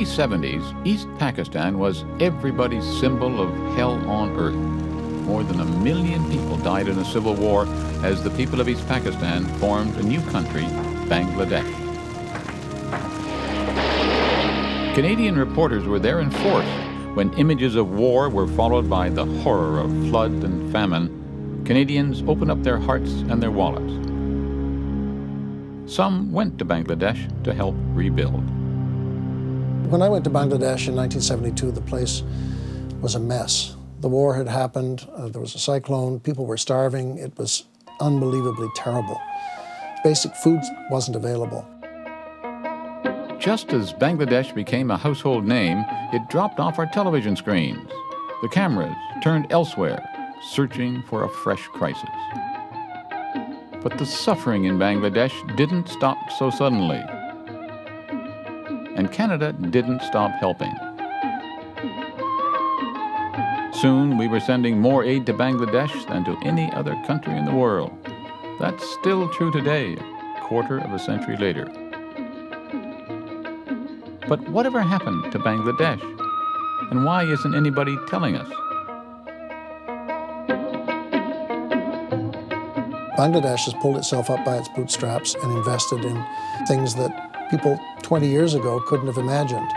early 70s, East Pakistan was everybody's symbol of hell on earth. More than 1 million people died in a civil war as the people of East Pakistan formed a new country, Bangladesh. Canadian reporters were there in force when images of war were followed by the horror of flood and famine. Canadians opened up their hearts and their wallets. Some went to Bangladesh to help rebuild. When I went to Bangladesh in 1972, the place was a mess. The war had happened, there was a cyclone, people were starving, it was unbelievably terrible. Basic food wasn't available. Just as Bangladesh became a household name, it dropped off our television screens. The cameras turned elsewhere, searching for a fresh crisis. But the suffering in Bangladesh didn't stop so suddenly. And Canada didn't stop helping. Soon we were sending more aid to Bangladesh than to any other country in the world. That's still true today, a quarter of a century later. But whatever happened to Bangladesh? And why isn't anybody telling us? Bangladesh has pulled itself up by its bootstraps and invested in things that people 20 years ago couldn't have imagined.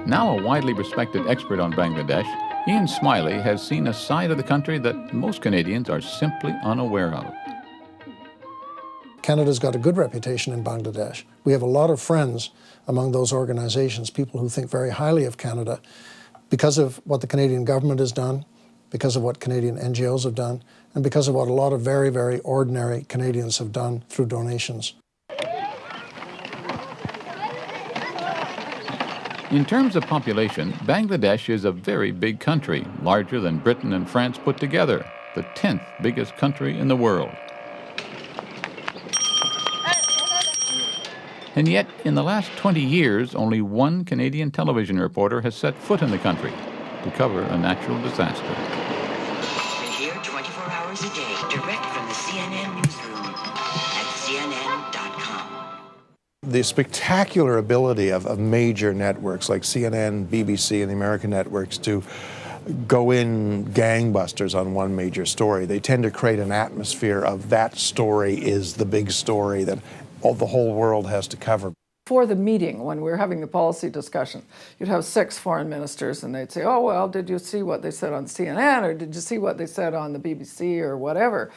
Now a widely respected expert on Bangladesh, Ian Smiley has seen a side of the country that most Canadians are simply unaware of. Canada's got a good reputation in Bangladesh. We have a lot of friends among those organizations, people who think very highly of Canada because of what the Canadian government has done, because of what Canadian NGOs have done, and because of what a lot of very, very ordinary Canadians have done through donations. In terms of population, Bangladesh is a very big country, larger than Britain and France put together, the 10th biggest country in the world. And yet, in the last 20 years, only one Canadian television reporter has set foot in the country to cover a natural disaster. We're here 24 hours a day, direct from the CNN newsroom at CNN.com. The spectacular ability of major networks like CNN, BBC, and the American networks to go in gangbusters on one major story. They tend to create an atmosphere of that story is the big story that the whole world has to cover. For the meeting, when we were having the policy discussion, you'd have 6 foreign ministers and they'd say, oh, well, did you see what they said on CNN, or did you see what they said on the BBC, or whatever?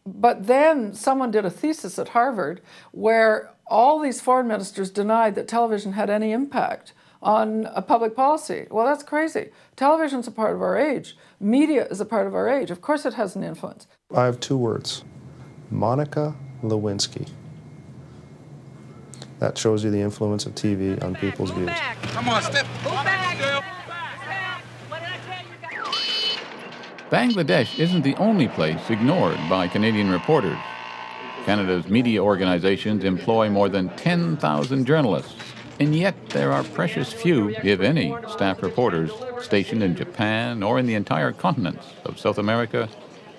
But then someone did a thesis at Harvard where all these foreign ministers denied that television had any impact on a public policy. Well, that's crazy. Television's a part of our age. Media is a part of our age. Of course it has an influence. I have 2 words. Monica Lewinsky. That shows you the influence of TV on people's views. Come on, step. Bangladesh isn't the only place ignored by Canadian reporters. Canada's media organizations employ more than 10,000 journalists, and yet there are precious few, if any, staff reporters stationed in Japan or in the entire continents of South America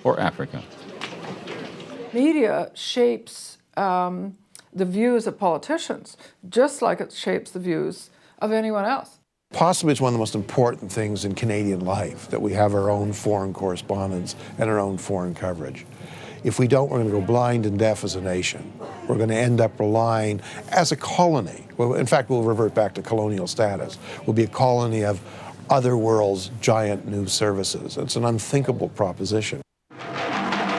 or Africa. Media shapes the views of politicians, just like it shapes the views of anyone else. Possibly it's one of the most important things in Canadian life, that we have our own foreign correspondents and our own foreign coverage. If we don't, we're going to go blind and deaf as a nation. We're going to end up relying as a colony. Well, in fact, we'll revert back to colonial status. We'll be a colony of other world's giant news services. It's an unthinkable proposition.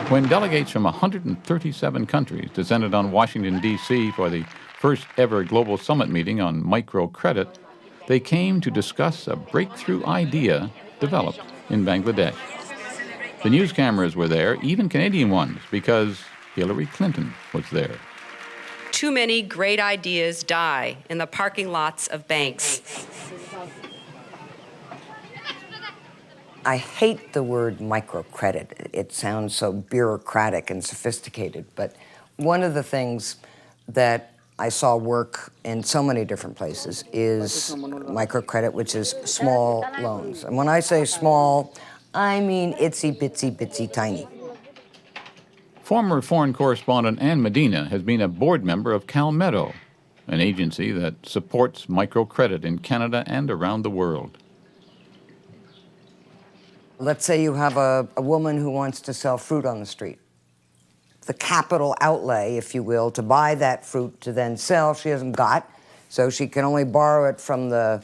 When delegates from 137 countries descended on Washington, D.C. for the first ever global summit meeting on microcredit, they came to discuss a breakthrough idea developed in Bangladesh. The news cameras were there, even Canadian ones, because Hillary Clinton was there. Too many great ideas die in the parking lots of banks. I hate the word microcredit. It sounds so bureaucratic and sophisticated, but one of the things that I saw work in so many different places is microcredit, which is small loans. And when I say small, I mean itsy bitsy tiny. Former foreign correspondent Ann Medina has been a board member of Calmetto. an agency that supports microcredit in Canada and around the world. Let's say you have a woman who wants to sell fruit on the street. The capital outlay, if you will, to buy that fruit to then sell, she hasn't got, so she can only borrow it from the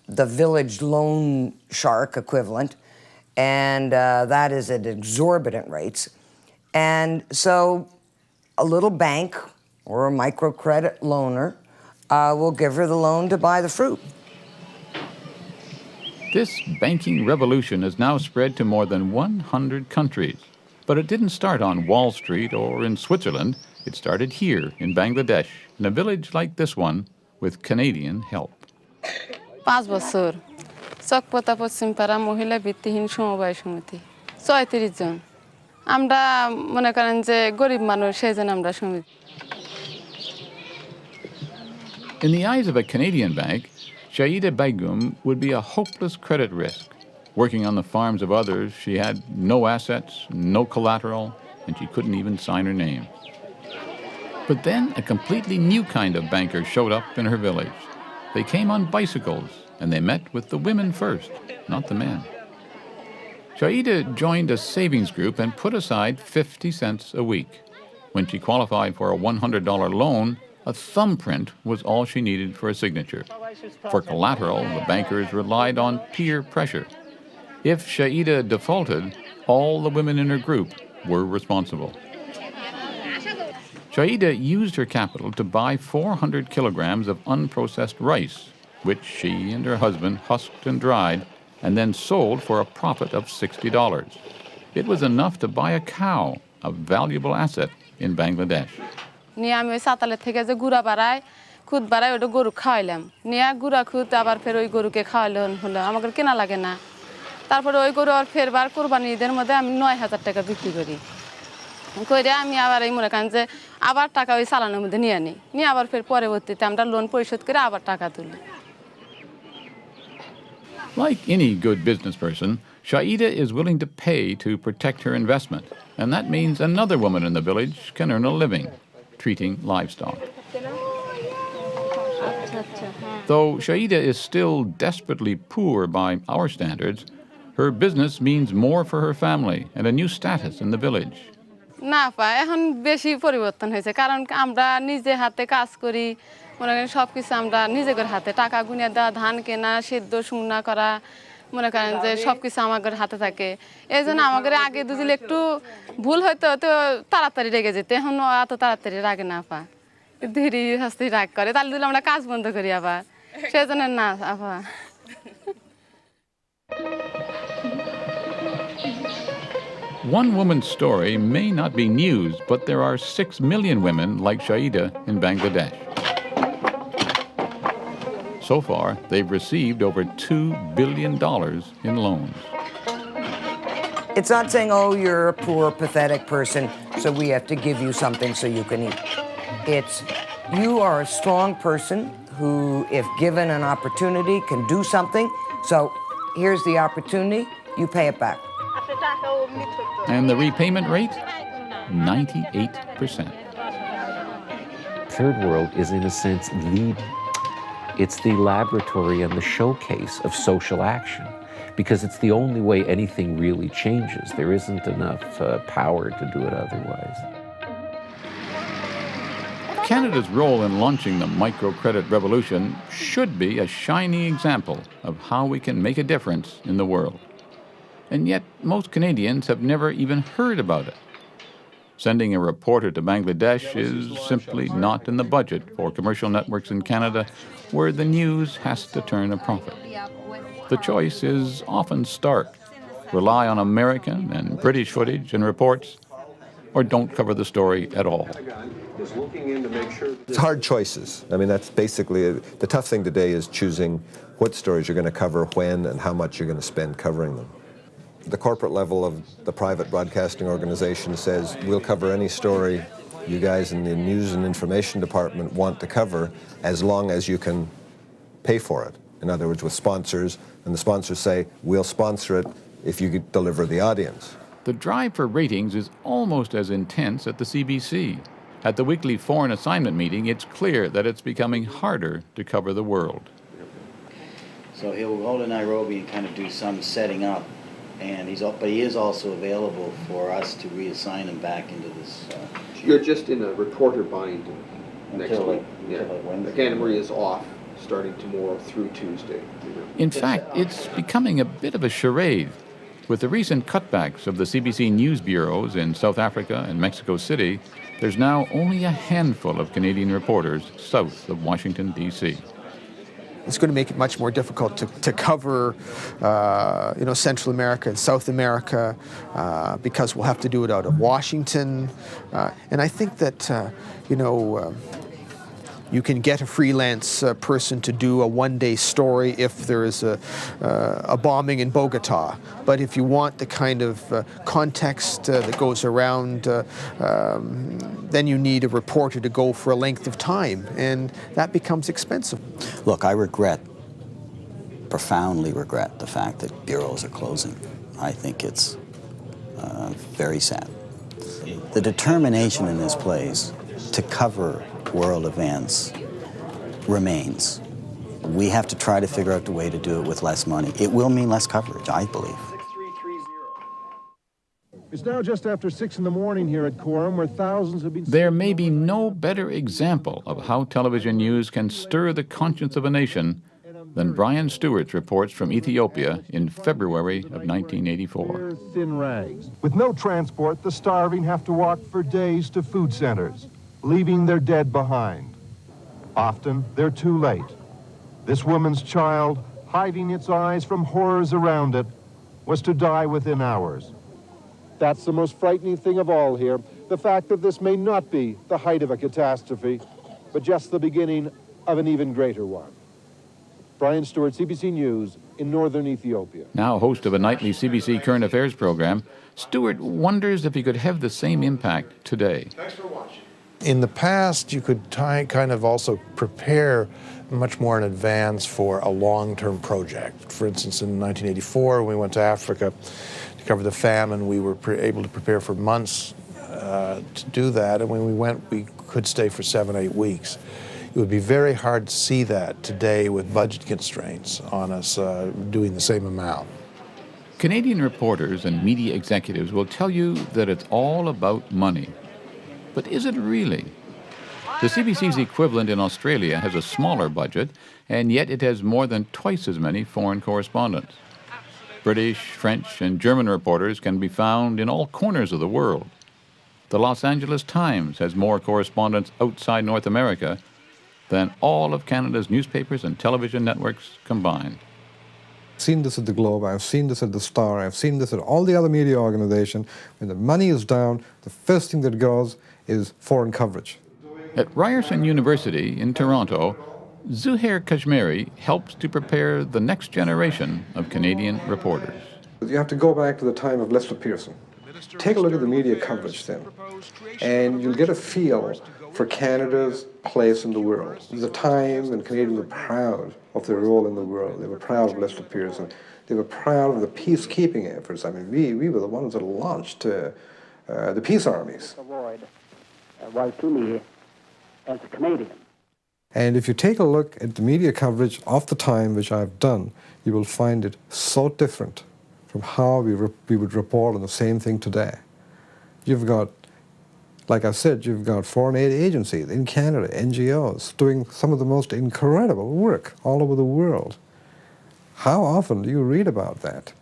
village loan shark equivalent, and that is at exorbitant rates. And so a little bank or a microcredit loaner will give her the loan to buy the fruit. This banking revolution has now spread to more than 100 countries. But it didn't start on Wall Street or in Switzerland. It started here in Bangladesh, in a village like this one, with Canadian help. 5 বছর চকপতা পশ্চিমপাড়া মহিলা ভিত্তিহীন সমবায় সমিতি 34 জন আমরা মনে করেন যে গরিব মানুষ সেজন্য আমরা সমিতি In the eyes of a Canadian bank, CIDA Begum would be a hopeless credit risk. Working on the farms of others, she had no assets, no collateral, and she couldn't even sign her name. But then a completely new kind of banker showed up in her village. They came on bicycles, and they met with the women first, not the men. CIDA joined a savings group and put aside 50 cents a week. When she qualified for a $100 loan, a thumbprint was all she needed for a signature. For collateral, the bankers relied on peer pressure. If CIDA defaulted, all the women in her group were responsible. CIDA used her capital to buy 400 kilograms of unprocessed rice, which she and her husband husked and dried and then sold for a profit of $60. It was enough to buy a cow, a valuable asset in Bangladesh. নিয়ে আমি ওই সাতালের থেকে যে গুড়া বাড়ায় খুদ বাড়ায় ওটা গরু খাওয়াইলাম নিয়ে গুড়া খুদ আবার ফের ওই গরুকে খাওয়াইলে হলো আমাকে কেনা লাগে না তারপরে ওই গরু আর ফেরবার কোরবানি ঈদের মধ্যে আমি 9,000 টাকা বিক্রি করি করে আমি আবার এই মনে করেন যে আবার টাকা ওই চালানোর মধ্যে নিয়ে নিই নিয়ে আবার ফের পরবর্তীতে আমরা লোন পরিশোধ করে আবার টাকা তুলি Like any good business person, CIDA is willing to pay to protect her investment, and that means another woman in the village can earn a living, treating livestock. Though CIDA is still desperately poor by our standards, her business means more for her family and a new status in the village. না পায় এখন বেশি পরিবর্তন হয়েছে কারণ আমরা নিজে হাতে কাজ করি মনে করেন সব কিছু আমরা নিজেদের হাতে টাকা গুনিয়ে দেওয়া ধান কেনা সিদ্ধ শুকনা করা মনে করেন যে সব কিছু আমাদের হাতে থাকে এই জন্য আমাদের আগে দুদিলে একটু ভুল হয়তো তো তাড়াতাড়ি রেগে যেতে এখন এত তাড়াতাড়ি রাগে না আপা ধীরে হাসতে রাগ করে তাহলে দিলে আমরা কাজ বন্ধ করি আবার সেই জন্য না আপা One woman's story may not be news, but there are 6 million women like CIDA in Bangladesh. So far, they've received over $2 billion in loans. It's not saying, oh, you're a poor, pathetic person, so we have to give you something so you can eat. It's, you are a strong person who, if given an opportunity, can do something. So here's the opportunity, you pay it back. And the repayment rate? 98%. Third world is, in a sense, it's the laboratory and the showcase of social action, because it's the only way anything really changes. There isn't enough power to do it otherwise. Canada's role in launching the microcredit revolution should be a shining example of how we can make a difference in the world. And yet, most Canadians have never even heard about it. Sending a reporter to Bangladesh is simply not in the budget for commercial networks in Canada, where the news has to turn a profit. The choice is often stark. Rely on American and British footage and reports, or don't cover the story at all. It's hard choices. I mean, that's basically the tough thing today is choosing what stories you're going to cover, when, and how much you're going to spend covering them. The corporate level of the private broadcasting organization says, we'll cover any story you guys in the news and information department want to cover as long as you can pay for it. In other words, with sponsors, and the sponsors say, we'll sponsor it if you deliver the audience. The drive for ratings is almost as intense at the CBC. At the weekly foreign assignment meeting, it's clear that it's becoming harder to cover the world. So he'll go to Nairobi and kind of do some setting up, but he is also available for us to reassign him back into this. You're just in a reporter bind next week. Wednesday. Canterbury is off starting tomorrow through Tuesday. In fact, it's becoming a bit of a charade. With the recent cutbacks of the CBC news bureaus in South Africa and Mexico City, there's now only a handful of Canadian reporters south of Washington, D.C. It's going to make it much more difficult to cover, Central America and South America because we'll have to do it out of Washington. And I think that, you can get a freelance person to do a one-day story if there is a bombing in Bogota. But if you want the kind of context that goes around, then you need a reporter to go for a length of time, and that becomes expensive. Look, I profoundly regret the fact that bureaus are closing. I think it's very sad. The determination in this place to cover world events remains. We have to try to figure out the way to do it with less money. It will mean less coverage, I believe. It's now just after 6 in the morning here at Quorum, where thousands have been... There may be no better example of how television news can stir the conscience of a nation than Brian Stewart's reports from Ethiopia in February of 1984. Thin rags. With no transport, the starving have to walk for days to food centers, leaving their dead behind. Often, they're too late. This woman's child, hiding its eyes from horrors around it, was to die within hours. That's the most frightening thing of all here, the fact that this may not be the height of a catastrophe, but just the beginning of an even greater one. Brian Stewart, CBC News, in northern Ethiopia. Now host of a nightly CBC current affairs program, Stewart wonders if he could have the same impact today. Thanks for watching. In the past, you could kind of also prepare much more in advance for a long-term project. For instance, in 1984, when we went to Africa to cover the famine, we were able to prepare for months to do that, and when we went, we could stay for 7-8 weeks. It would be very hard to see that today with budget constraints on us doing the same amount. Canadian reporters and media executives will tell you that it's all about money. But is it really? The CBC's equivalent in Australia has a smaller budget, and yet it has more than twice as many foreign correspondents. British, French, and German reporters can be found in all corners of the world. The Los Angeles Times has more correspondents outside North America than all of Canada's newspapers and television networks combined. I've seen this at the Globe, I've seen this at the Star, I've seen this at all the other media organizations. When the money is down, the first thing that goes is foreign coverage. At Ryerson University in Toronto, Zuhair Kashmiri helps to prepare the next generation of Canadian reporters. You have to go back to the time of Lester Pearson. Take a look at the media coverage then, and you'll get a feel for Canada's place in the world. It was a time when Canadians were proud of their role in the world. They were proud of Lester Pearson. They were proud of the peacekeeping efforts. I mean, we were the ones that launched the peace armies. While to me as a Canadian. And if you take a look at the media coverage of the time, which I've done, you will find it so different from how we would report on the same thing today. You've got, like I said, you've got foreign aid agencies in Canada, NGOs, doing some of the most incredible work all over the world. How often do you read about that?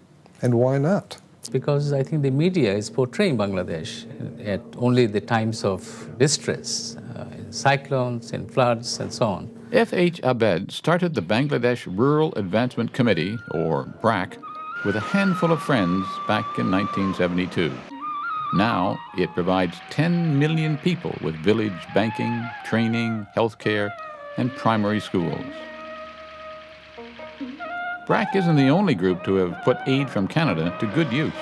And why not? Because I think the media is portraying Bangladesh at only the times of distress, in cyclones, in floods, and so on. F.H. Abed started the Bangladesh Rural Advancement Committee, or BRAC, with a handful of friends back in 1972. Now it provides 10 million people with village banking, training, healthcare, and primary schools. BRAC isn't the only group to have put aid from Canada to good use.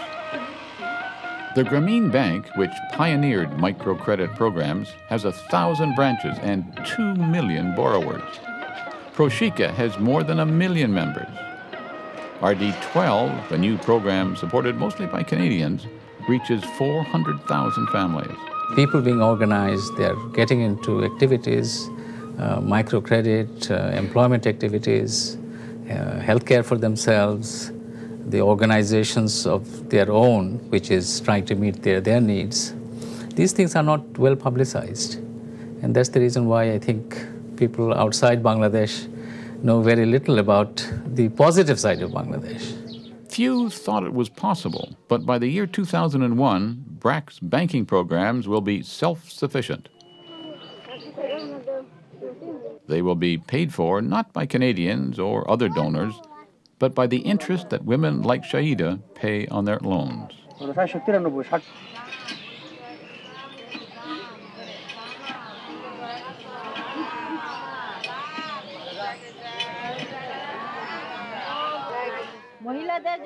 The Grameen Bank, which pioneered microcredit programs, has 1,000 branches and 2 million borrowers. Proshika has more than 1 million members. RD12, a new program supported mostly by Canadians, reaches 400,000 families. People being organized, they're getting into activities, microcredit, employment activities, healthcare for themselves, the organizations of their own, which is trying to meet their needs. These things are not well publicized. And that's the reason why I think people outside Bangladesh know very little about the positive side of Bangladesh. Few thought it was possible, but by the year 2001, BRAC's banking programs will be self-sufficient. They will be paid for not by Canadians or other donors, but by the interest that women like CIDA pay on their loans.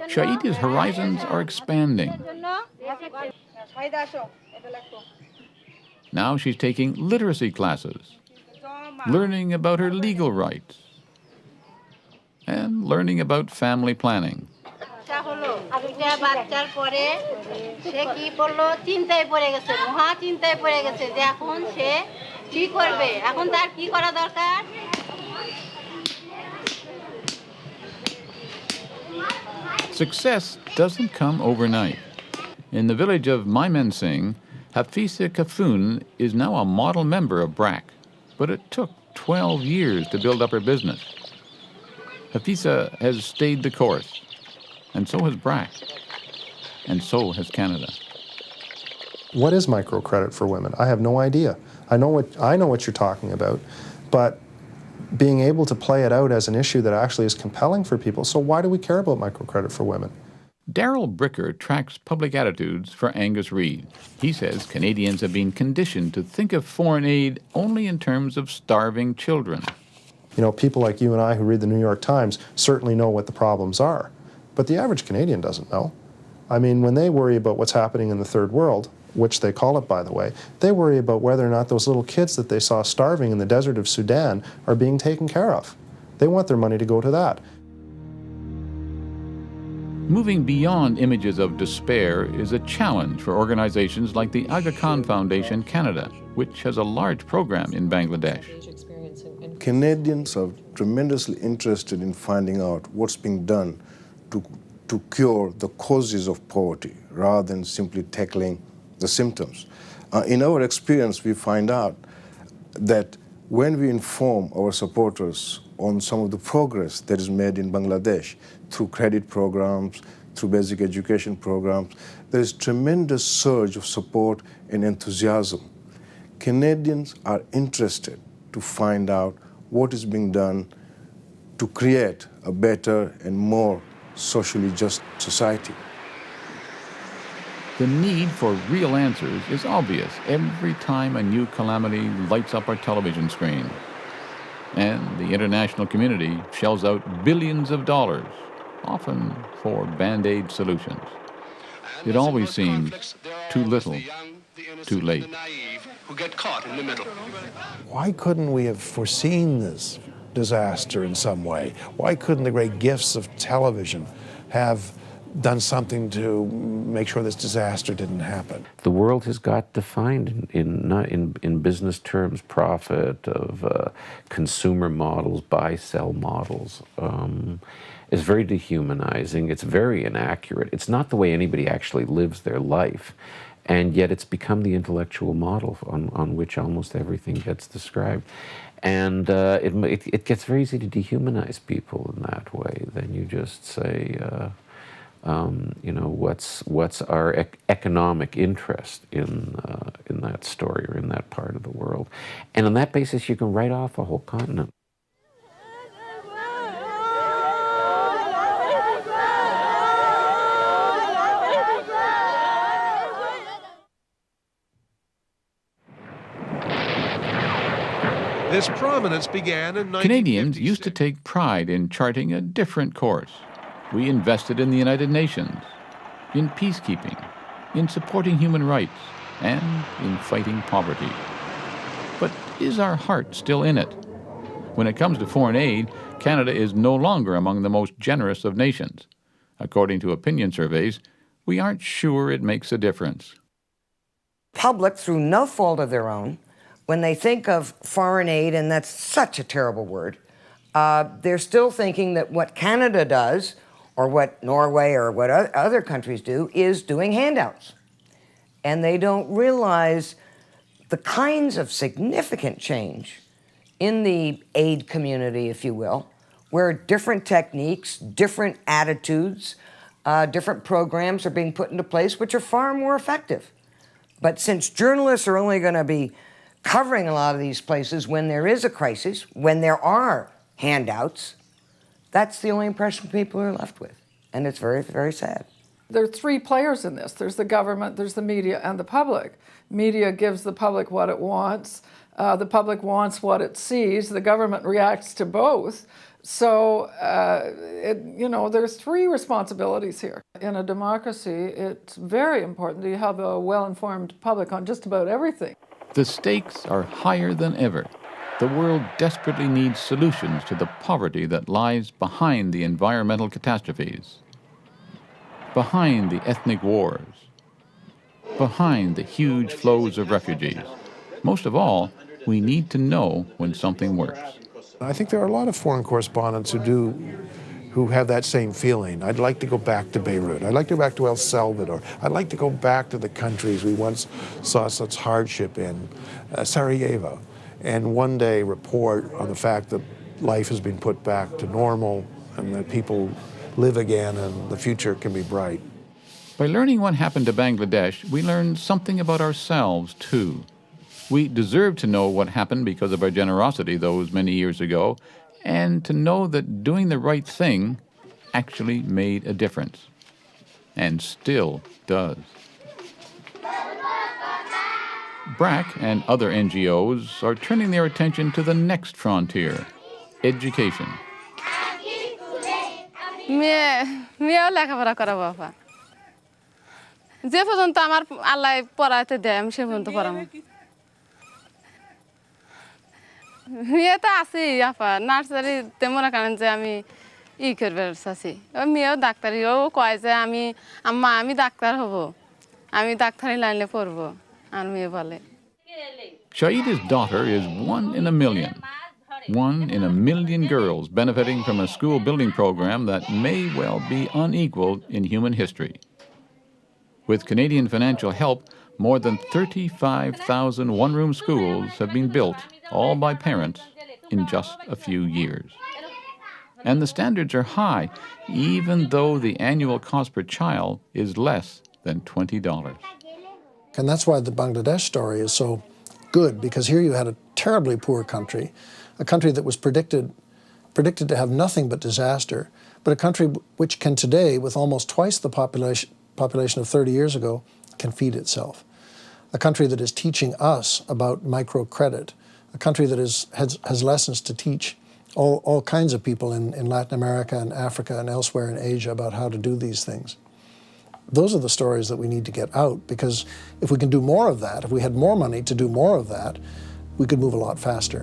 CIDA's horizons are expanding. Now she's taking literacy classes, learning about her legal rights, and learning about family planning. Success doesn't come overnight. In the village of Mymensingh, Hafisa Kafun is now a model member of BRAC, but it took 12 years to build up her business. Hafisa has stayed the course, and so has BRAC, and so has Canada. What is microcredit for women? I have no idea. I know what you're talking about, but being able to play it out as an issue that actually is compelling for people. So why do we care about microcredit for women? Darryl Bricker tracks public attitudes for Angus Reid. He says Canadians have been conditioned to think of foreign aid only in terms of starving children. You know, people like you and I who read the New York Times certainly know what the problems are, but the average Canadian doesn't know. I mean, when they worry about what's happening in the third world, which they call it, by the way, they worry about whether or not those little kids that they saw starving in the desert of Sudan are being taken care of. They want their money to go to that. Moving beyond images of despair is a challenge for organizations like the Aga Khan Foundation Canada, which has a large program in Bangladesh. Canadians are tremendously interested in finding out what's being done to cure the causes of poverty rather than simply tackling the symptoms. In our experience, we find out that when we inform our supporters on some of the progress that is made in Bangladesh through credit programs, through basic education programs, there is tremendous surge of support and enthusiasm. Canadians are interested to find out what is being done to create a better and more socially just society. The need for real answers is obvious every time a new calamity lights up our television screen. And the international community shells out billions of dollars, often for Band-Aid solutions. It always seems too little, too late. Who get caught in the middle. Why couldn't we have foreseen this disaster in some way? Why couldn't the great gifts of television have done something to make sure this disaster didn't happen? The world has got defined in business terms, profit, of consumer models, buy-sell models. It's very dehumanizing. It's very inaccurate. It's not the way anybody actually lives their life. And yet it's become the intellectual model on which almost everything gets described. And it gets very easy to dehumanize people in that way. Then you just say, you know, what's our economic interest in that story or in that part of the world? And on that basis, you can write off a whole continent. This prominence began in Canadians used to take pride in charting a different course. We invested in the United Nations, in peacekeeping, in supporting human rights, and in fighting poverty. But is our heart still in it? When it comes to foreign aid, Canada is no longer among the most generous of nations. According to opinion surveys, we aren't sure it makes a difference. public, through no fault of their own, when they think of foreign aid, and that's such a terrible word, they're still thinking that what Canada does, or what Norway or what other countries do, is doing handouts. And they don't realize the kinds of significant change in the aid community, if you will, where different techniques, different attitudes, different programs are being put into place, which are far more effective. But since journalists are only going to be covering a lot of these places when there is a crisis, when there are handouts, that's the only impression people are left with. And it's very, very sad. There are three players in this. There's the government, there's the media, and the public. Media gives the public what it wants. The public wants what it sees. The government reacts to both. So, there's three responsibilities here. In a democracy, it's very important that you have a well-informed public on just about everything. The stakes are higher than ever. The world desperately needs solutions to the poverty that lies behind the environmental catastrophes, behind the ethnic wars, behind the huge flows of refugees. Most of all, we need to know when something works. I think there are a lot of foreign correspondents who have that same feeling. I'd like to go back to Beirut. I'd like to go back to El Salvador. I'd like to go back to the countries we once saw such hardship in, Sarajevo, and one day report on the fact that life has been put back to normal and that people live again and the future can be bright. By learning what happened to Bangladesh, we learn something about ourselves, too. We deserve to know what happened because of our generosity those many years ago, and to know that doing the right thing actually made a difference, and still does. BRAC and other NGOs are turning their attention to the next frontier, education. মেয়েও লেখাপড়া করা বাবা যে পর্যন্ত আমার আল্লাহ পড়াতে দেয় আমি সে পর্যন্ত পড়াবো মেয়ে তো আছি আপা নার্সারিতে মনে করেন যে আমি করবে চাচ্ছি মেয়েও ডাক্তারি ও কয় যে আম্মা আমি ডাক্তার হব আমি ডাক্তারি লাইনে পড়বো আর মেয়ে বলে CIDA's daughter is 1 in a million. 1 in a million girls benefiting from a school building program that may well be unequaled in human history. With Canadian financial help, more than 35,000 one-room schools have been built, all by parents, in just a few years. And the standards are high, even though the annual cost per child is less than $20. And that's why the Bangladesh story is so good, because here you had a terribly poor country, a country that was predicted to have nothing but disaster, but a country which can today, with almost twice the population of 30 years ago, can feed itself. A country that is teaching us about microcredit, a country that has lessons to teach all kinds of people in Latin America and Africa and elsewhere in Asia about how to do these things. Those are the stories that we need to get out, because if we can do more of that, if we had more money to do more of that, we could move a lot faster.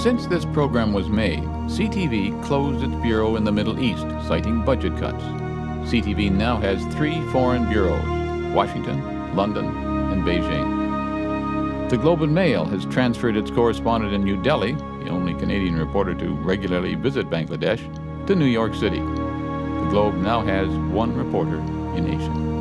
Since this program was made, CTV closed its bureau in the Middle East, citing budget cuts. CTV now has 3 foreign bureaus: Washington, London, and Beijing. The Globe and Mail has transferred its correspondent in New Delhi, the only Canadian reporter to regularly visit Bangladesh, to New York City. The Globe now has 1 reporter in Asia.